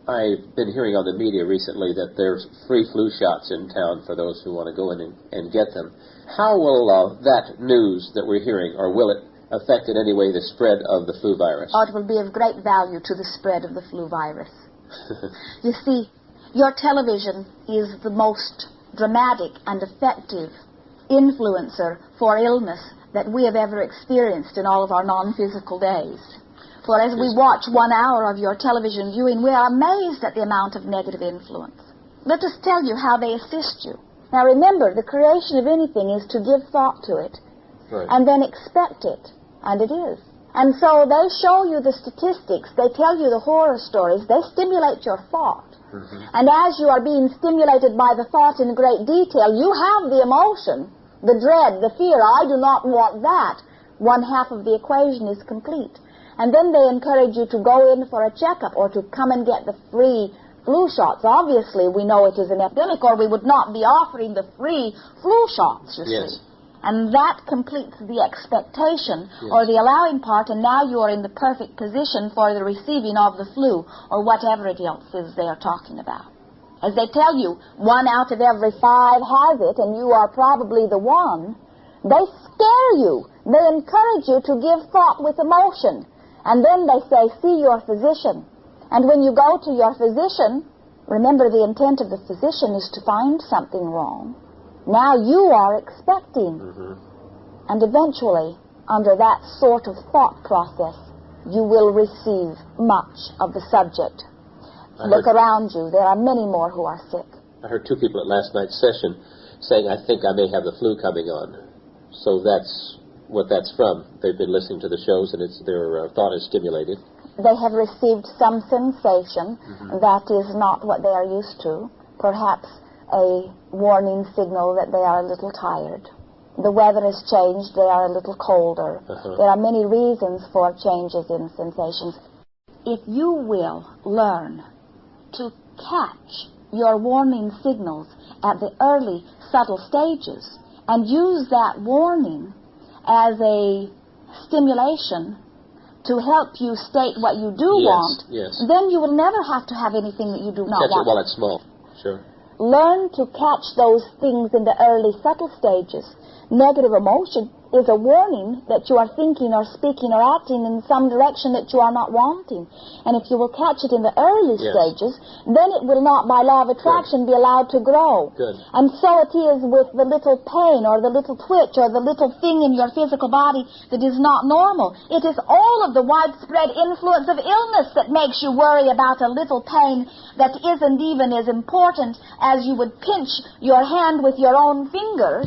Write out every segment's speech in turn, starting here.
I've been hearing on the media recently that there's free flu shots in town for those who want to go in and get them. How will that news that we're hearing, or will it affect in any way the spread of the flu virus? Oh, it will be of great value to the spread of the flu virus. You see, your television is the most dramatic and effective influencer for illness that we have ever experienced in all of our non-physical days. For as we watch 1 hour of your television viewing, we are amazed at the amount of negative influence. Let us tell you how they assist you. Now remember, the creation of anything is to give thought to it, and then expect it, and it is. And so they show you the statistics, they tell you the horror stories, they stimulate your thought. And as you are being stimulated by the thought in great detail, you have the emotion, the dread, the fear, I do not want that. One half of the equation is complete. And then they encourage you to go in for a checkup or to come and get the free flu shots. Obviously, we know it is an epidemic, or we would not be offering the free flu shots, you see. And that completes the expectation or the allowing part, and now you are in the perfect position for the receiving of the flu or whatever it else is they are talking about. As they tell you, 1 out of every 5 has it, and you are probably the one, they scare you. They encourage you to give thought with emotion. And then they say, see your physician. And when you go to your physician, remember the intent of the physician is to find something wrong. Now you are expecting. And eventually, under that sort of thought process, you will receive much of the subject. Look around you. There are many more who are sick. I heard 2 people at last night's session saying, I think I may have the flu coming on. So that's what that's from. They've been listening to the shows, and their thought is stimulated. They have received some sensation that is not what they are used to. Perhaps a warning signal that they are a little tired. The weather has changed. They are a little colder. There are many reasons for changes in sensations. If you will learn to catch your warning signals at the early, subtle stages and use that warning as a stimulation to help you state what you do want, then you will never have to have anything that you do not want. Catch it while it's small. Sure. Learn to catch those things in the early, subtle stages. Negative emotion is a warning that you are thinking or speaking or acting in some direction that you are not wanting. And if you will catch it in the early stages, then it will not, by law of attraction, be allowed to grow. And so it is with the little pain or the little twitch or the little thing in your physical body that is not normal. It is all of the widespread influence of illness that makes you worry about a little pain that isn't even as important as you would pinch your hand with your own fingers.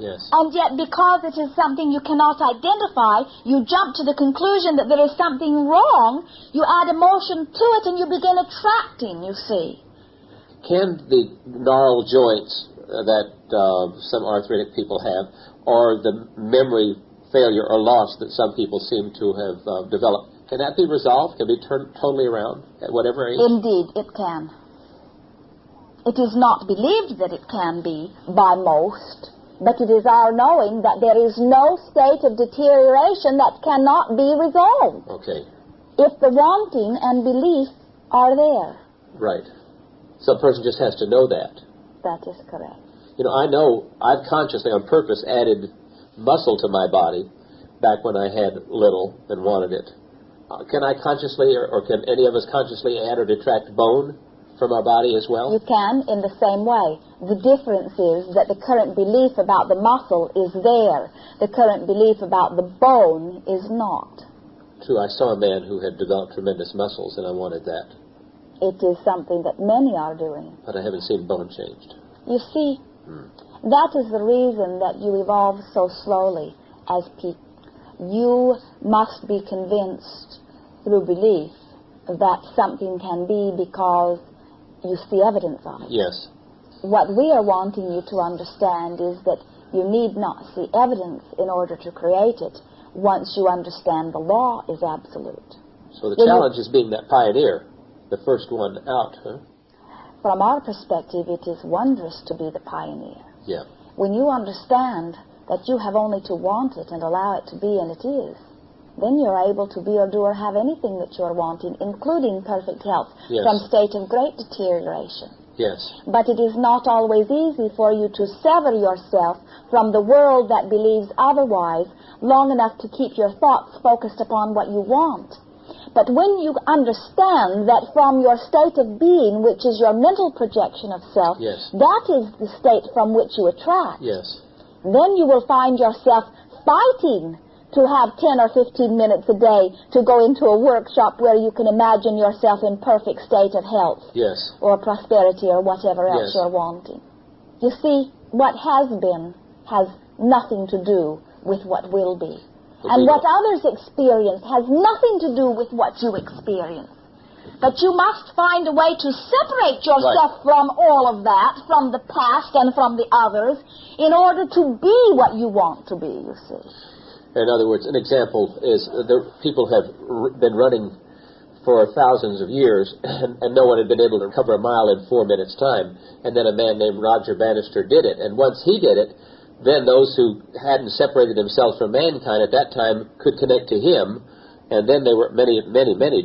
And yet, because it is something you cannot identify, you jump to the conclusion that there is something wrong, you add emotion to it, and you begin attracting, you see. Can the gnarled joints that some arthritic people have, or the memory failure or loss that some people seem to have developed, can that be resolved? Can be turned totally around at whatever age? Indeed, it can. It is not believed that it can be by most, but it is our knowing that there is no state of deterioration that cannot be resolved. If the wanting and belief are there. So a person just has to know that. That is correct. You know, I know I've consciously, on purpose, added muscle to my body back when I had little and wanted it. Can I consciously, or can any of us consciously add or detract bone from our body as well? You can, in the same way. The difference is that the current belief about the muscle is there. The current belief about the bone is not. True, I saw a man who had developed tremendous muscles, and I wanted that. It is something that many are doing. But I haven't seen bone changed. You see, that is the reason that you evolve so slowly as people. You must be convinced through belief that something can be because you see evidence of it. What we are wanting you to understand is that you need not see evidence in order to create it. Once you understand the law is absolute. So the challenge is being that pioneer, the first one out, From our perspective, it is wondrous to be the pioneer. When you understand that you have only to want it and allow it to be, and it is, then you're able to be or do or have anything that you're wanting, including perfect health, Yes. from state of great deterioration. Yes. But it is not always easy for you to sever yourself from the world that believes otherwise long enough to keep your thoughts focused upon what you want. But when you understand that from your state of being, which is your mental projection of self, Yes. that is the state from which you attract, Yes. then you will find yourself fighting to have 10 or 15 minutes a day to go into a workshop where you can imagine yourself in perfect state of health Yes. or prosperity or whatever else Yes. you're wanting. You see, what has been has nothing to do with what will be. And what others experience has nothing to do with what you experience. But you must find a way to separate yourself from all of that, from the past and from the others, in order to be what you want to be, you see. In other words, an example is people have been running for thousands of years, and no one had been able to cover a mile in 4 minutes' time. And then a man named Roger Bannister did it. And once he did it, then those who hadn't separated themselves from mankind at that time could connect to him, and then there were many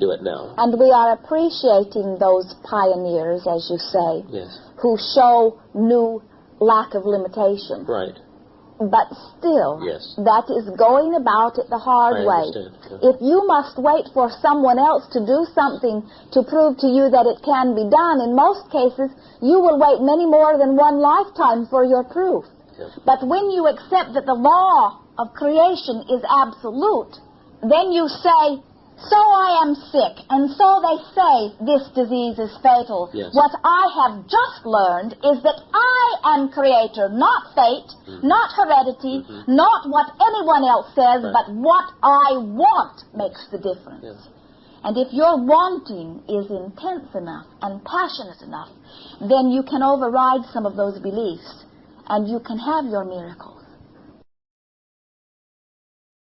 do it now. And we are appreciating those pioneers, as you say, Yes. who show new lack of limitation. Right. But still, Yes. that is going about it the hard I way. understand. Yeah. If you must wait for someone else to do something to prove to you that it can be done, in most cases, you will wait many more than one lifetime for your proof. Yeah. But when you accept that the law of creation is absolute, then you say, so I am sick, and so they say this disease is fatal. Yes. What I have just learned is that I am creator, not fate, not heredity, not what anyone else says, Right. but what I want makes the difference. Yes. And if your wanting is intense enough and passionate enough, then you can override some of those beliefs, and you can have your miracle.